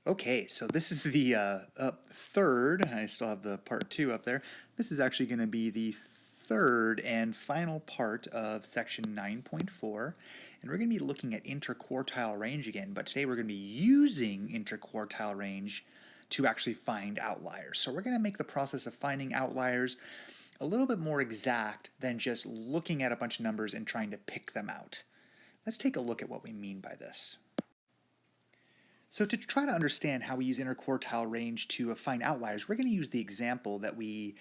Okay, so this is the third, I still have the part 2 up there. This is actually going to be the third and final part of section 9.4, and we're going to be looking at interquartile range again, but today we're going to be using interquartile range to actually find outliers. So we're going to make the process of finding outliers a little bit more exact than just looking at a bunch of numbers and trying to pick them out. Let's take a look at what we mean by this. So to try to understand how we use interquartile range to find outliers, we're going to use the example that we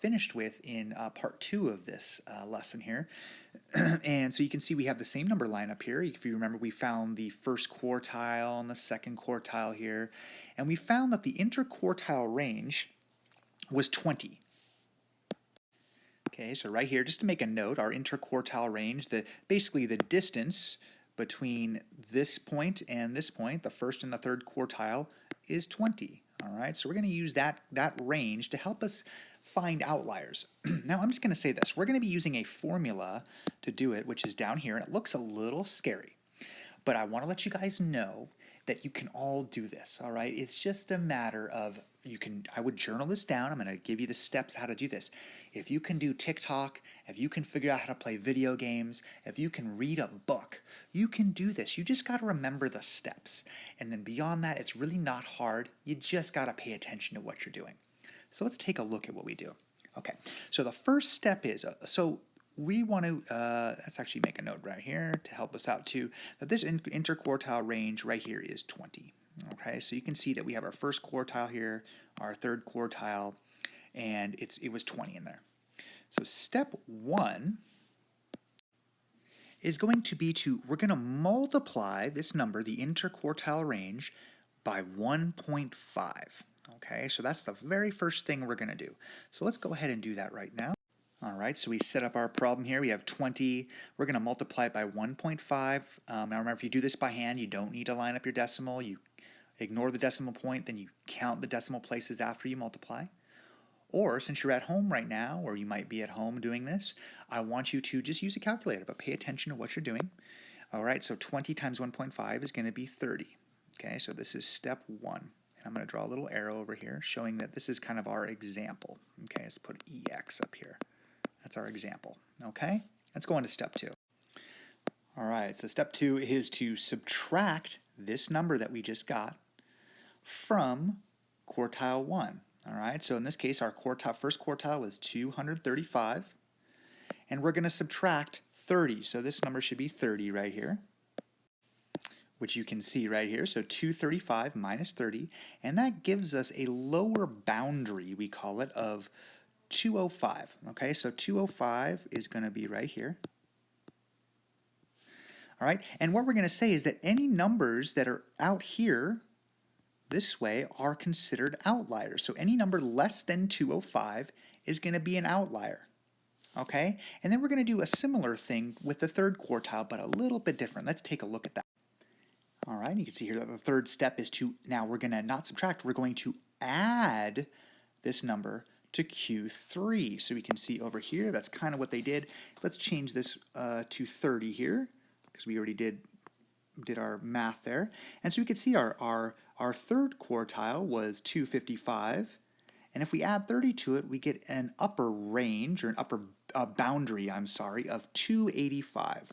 finished with in part 2 of this lesson here. And so you can see we have the same number line up here. If you remember, we found the first quartile and the second quartile here. And we found that the interquartile range was 20. Okay, so right here, just to make a note, our interquartile range, basically the distance between this point and this point, the first and the third quartile, is 20. All right, so we're going to use that range to help us find outliers. Now I'm just going to say this. We're going to be using a formula to do it, which is down here, and it looks a little scary. But I want to let you guys know that you can all do this, all right? It's just a matter of I would journal this down. I'm going to give you the steps how to do this. If you can do TikTok, if you can figure out how to play video games, if you can read a book, you can do this. You just got to remember the steps. And then beyond that, it's really not hard. You just got to pay attention to what you're doing. So let's take a look at what we do. Okay, so the first step is, we want to, let's actually make a note right here to help us out too, that this interquartile range right here is 20. Okay, so you can see that we have our first quartile here, our third quartile, and it was 20 in there. So step 1 is going to be we're going to multiply this number, the interquartile range, by 1.5. Okay, so that's the very first thing we're going to do. So let's go ahead and do that right now. All right, so we set up our problem here. We have 20. We're going to multiply it by 1.5. Now remember, if you do this by hand, you don't need to line up your decimal. You ignore the decimal point, then you count the decimal places after you multiply. Or since you're at home right now, or you might be at home doing this, I want you to just use a calculator, but pay attention to what you're doing. All right, so 20 times 1.5 is going to be 30. Okay, so this is step 1. And I'm going to draw a little arrow over here showing that this is kind of our example. Okay, let's put EX up here. That's our example. Okay, let's go on to step 2. All right, so step 2 is to subtract this number that we just got from quartile 1. All right, so in this case, our first quartile is 235, and we're going to subtract 30. So this number should be 30 right here, which you can see right here. So 235 minus 30, and that gives us a lower boundary, we call it, of 205. Okay, so 205 is going to be right here. All right, and what we're going to say is that any numbers that are out here this way are considered outliers. So any number less than 205 is going to be an outlier. Okay, and then we're going to do a similar thing with the third quartile, but a little bit different. Let's take a look at that. All right, you can see here that the third step is now we're going to not subtract, we're going to add this number to Q3. So we can see over here, that's kind of what they did. Let's change this to 30 here, because we already did our math there. And so we can see our third quartile was 255. And if we add 30 to it, we get an upper range, or an upper boundary, of 285.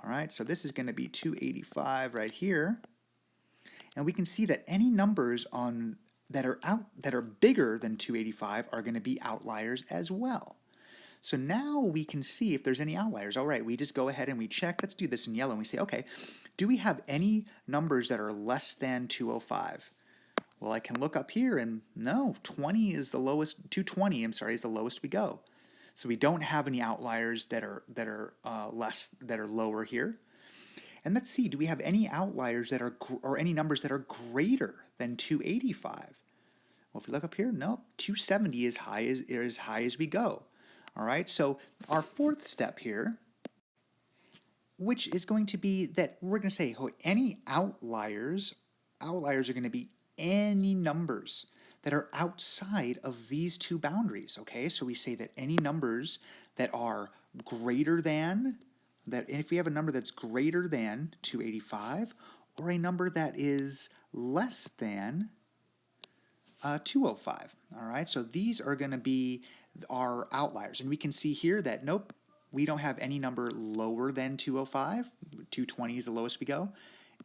All right, so this is going to be 285 right here. And we can see that any numbers that are bigger than 285 are going to be outliers as well. So now we can see if there's any outliers. All right, we just go ahead and we check. Let's do this in yellow, and we say, okay, do we have any numbers that are less than 205? Well, I can look up here, and no, 20 is the lowest. 220, I'm sorry, is the lowest we go. So we don't have any outliers that are lower here. And let's see, do we have any outliers or any numbers that are greater than 285? Well, if we look up here, nope, 270 is as high as we go. All right, so our fourth step here, which is going to be that we're going to say any outliers are going to be any numbers that are outside of these two boundaries. Okay, so we say that any numbers that are greater than, if we have a number that's greater than 285 or a number that is less than 205. All right, so these are going to be our outliers. And we can see here that, nope, we don't have any number lower than 205. 220 is the lowest we go,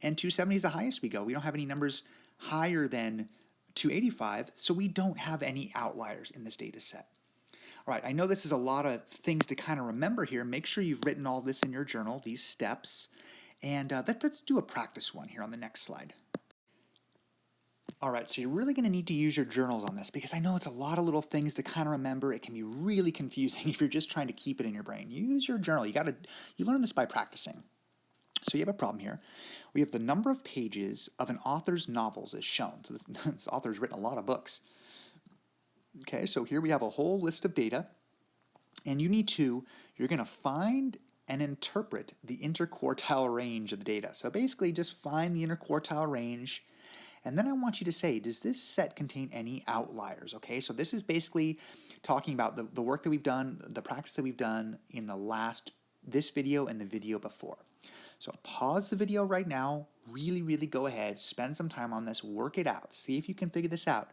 and 270 is the highest we go. We don't have any numbers higher than 285, so we don't have any outliers in this data set. All right, I know this is a lot of things to kind of remember here. Make sure you've written all this in your journal, these steps, and let's do a practice one here on the next slide. All right, so you're really going to need to use your journals on this because I know it's a lot of little things to kind of remember. It can be really confusing if you're just trying to keep it in your brain. Use your journal. You learn this by practicing. So you have a problem here. We have the number of pages of an author's novels as shown. So this author's written a lot of books. Okay, so here we have a whole list of data, and you're going to find and interpret the interquartile range of the data. So basically just find the interquartile range, and then I want you to say, does this set contain any outliers? Okay, so this is basically talking about the work that we've done, the practice that we've done in this video and the video before. So pause the video right now, really go ahead, spend some time on this, work it out, see if you can figure this out.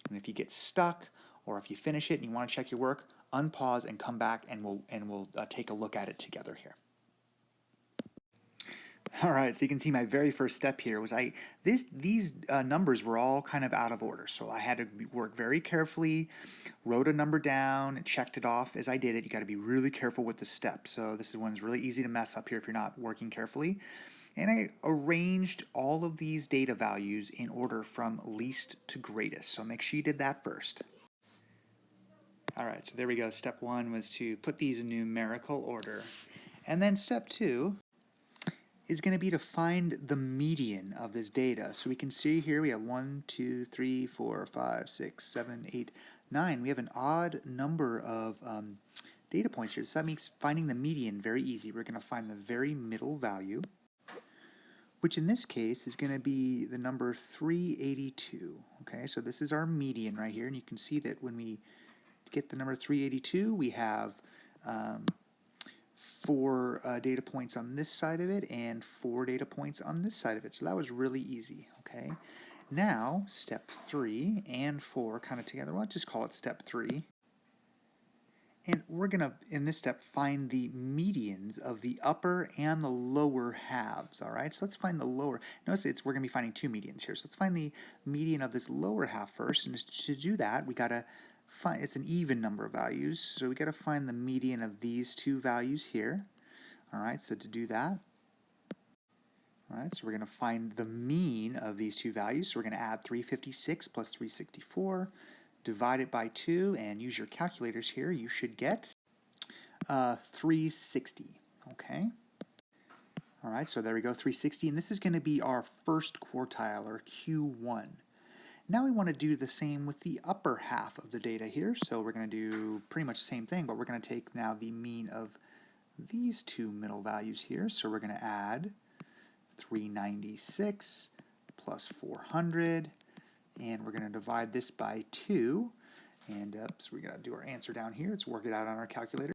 And if you get stuck, or if you finish it and you want to check your work, unpause and come back, and we'll take a look at it together here. All right, so you can see my very first step here was these numbers were all kind of out of order, so I had to work very carefully, wrote a number down, and checked it off as I did it. You got to be really careful with the steps. So this one's really easy to mess up here if you're not working carefully. And I arranged all of these data values in order from least to greatest. So make sure you did that first. All right, so there we go. Step one was to put these in numerical order. And then step two is going to be to find the median of this data. So we can see here we have 1, 2, 3, 4, 5, 6, 7, 8, 9. We have an odd number of data points here. So that makes finding the median very easy. We're going to find the very middle value, which in this case is going to be the number 382. Okay, so this is our median right here, and you can see that when we get the number 382, we have 4 data points on this side of it and 4 data points on this side of it. So that was really easy, okay? Now, step 3 and 4 kind of together. Well, I'll just call it step 3. And we're going to, in this step, find the medians of the upper and the lower halves, all right? So let's find the lower. Notice we're going to be finding 2 medians here. So let's find the median of this lower half first. And to do that, we got to find, it's an even number of values, so we got to find the median of these 2 values here. All right, so to do that, all right, so we're going to find the mean of these 2 values. So we're going to add 356 plus 364, divide it by 2, and use your calculators here. You should get 360, okay? All right, so there we go, 360, and this is going to be our first quartile, or Q1. Now we want to do the same with the upper half of the data here, so we're going to do pretty much the same thing, but we're going to take now the mean of these 2 middle values here, so we're going to add 396 plus 400, and we're going to divide this by 2, and so we're going to do our answer down here. Let's work it out on our calculator.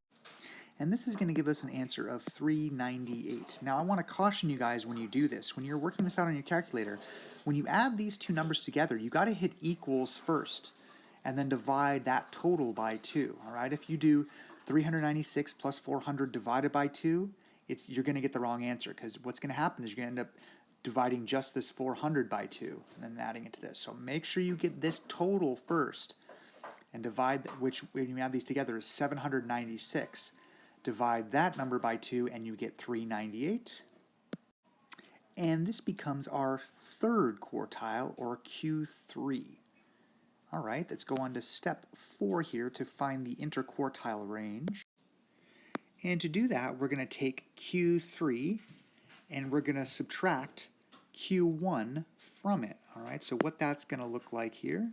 And this is going to give us an answer of 398. Now I want to caution you guys when you do this, when you're working this out on your calculator, when you add these 2 numbers together, you got to hit equals first and then divide that total by 2. All right, if you do 396 plus 400 divided by 2, you're going to get the wrong answer, because what's going to happen is you're going to end up dividing just this 400 by 2 and then adding it to this. So make sure you get this total first and divide, which when you add these together is 796. Divide that number by 2 and you get 398. And this becomes our third quartile, or Q3. All right, let's go on to step 4 here to find the interquartile range. And to do that, we're going to take Q3 and we're going to subtract Q1 from it. All right, so what that's going to look like here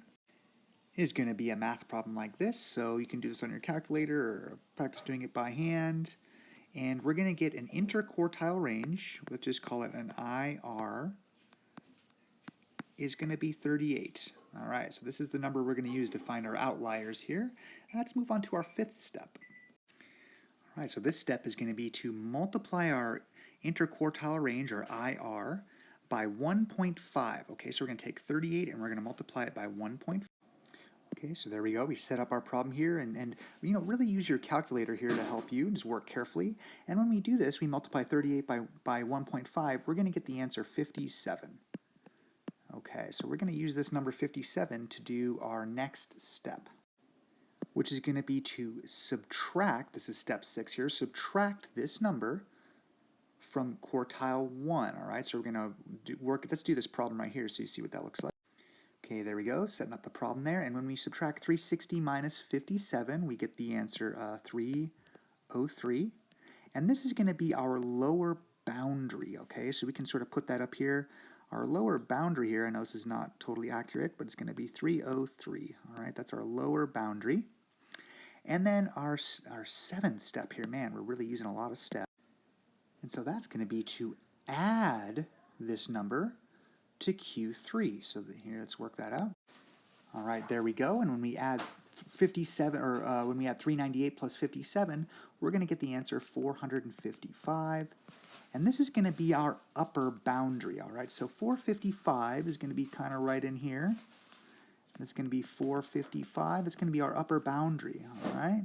is going to be a math problem like this. So you can do this on your calculator or practice doing it by hand. And we're going to get an interquartile range, let's just call it an IR, is going to be 38. All right, so this is the number we're going to use to find our outliers here. Let's move on to our 5th step. All right, so this step is going to be to multiply our interquartile range, or IR, by 1.5. Okay, so we're going to take 38 and we're going to multiply it by 1.5. Okay, so there we go. We set up our problem here and really use your calculator here to help you. Just work carefully. And when we do this, we multiply 38 by 1.5. We're going to get the answer 57. Okay, so we're going to use this number 57 to do our next step, which is going to be to subtract, this is step 6 here, subtract this number from quartile 1, all right? So we're going to let's do this problem right here so you see what that looks like. Okay, there we go, setting up the problem there. And when we subtract 360 minus 57, we get the answer 303. And this is going to be our lower boundary, okay? So we can sort of put that up here. Our lower boundary here, I know this is not totally accurate, but it's going to be 303, all right? That's our lower boundary. And then our 7th step here, man, we're really using a lot of steps. And so that's going to be to add this number to Q3. So here, let's work that out. All right, there we go. And when we add 57, or when we add 398 plus 57, we're going to get the answer 455. And this is going to be our upper boundary, all right? So 455 is going to be kind of right in here. It's going to be 455. It's going to be our upper boundary, all right?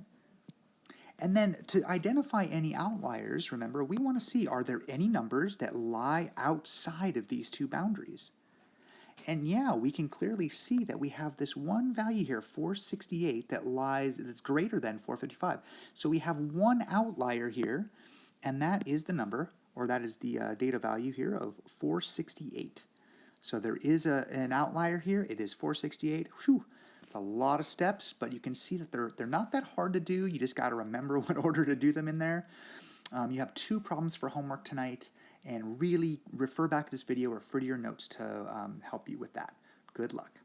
And then to identify any outliers, remember, we want to see, are there any numbers that lie outside of these two boundaries? And yeah, we can clearly see that we have this one value here, 468, that's greater than 455. So we have one outlier here, and that is the number, or that is the data value here of 468. So there is an outlier here. It is 468. Whew. A lot of steps, but you can see that they're not that hard to do. You just got to remember what order to do them in there. You have 2 problems for homework tonight, and really refer back to this video or refer to your notes to help you with that. Good luck.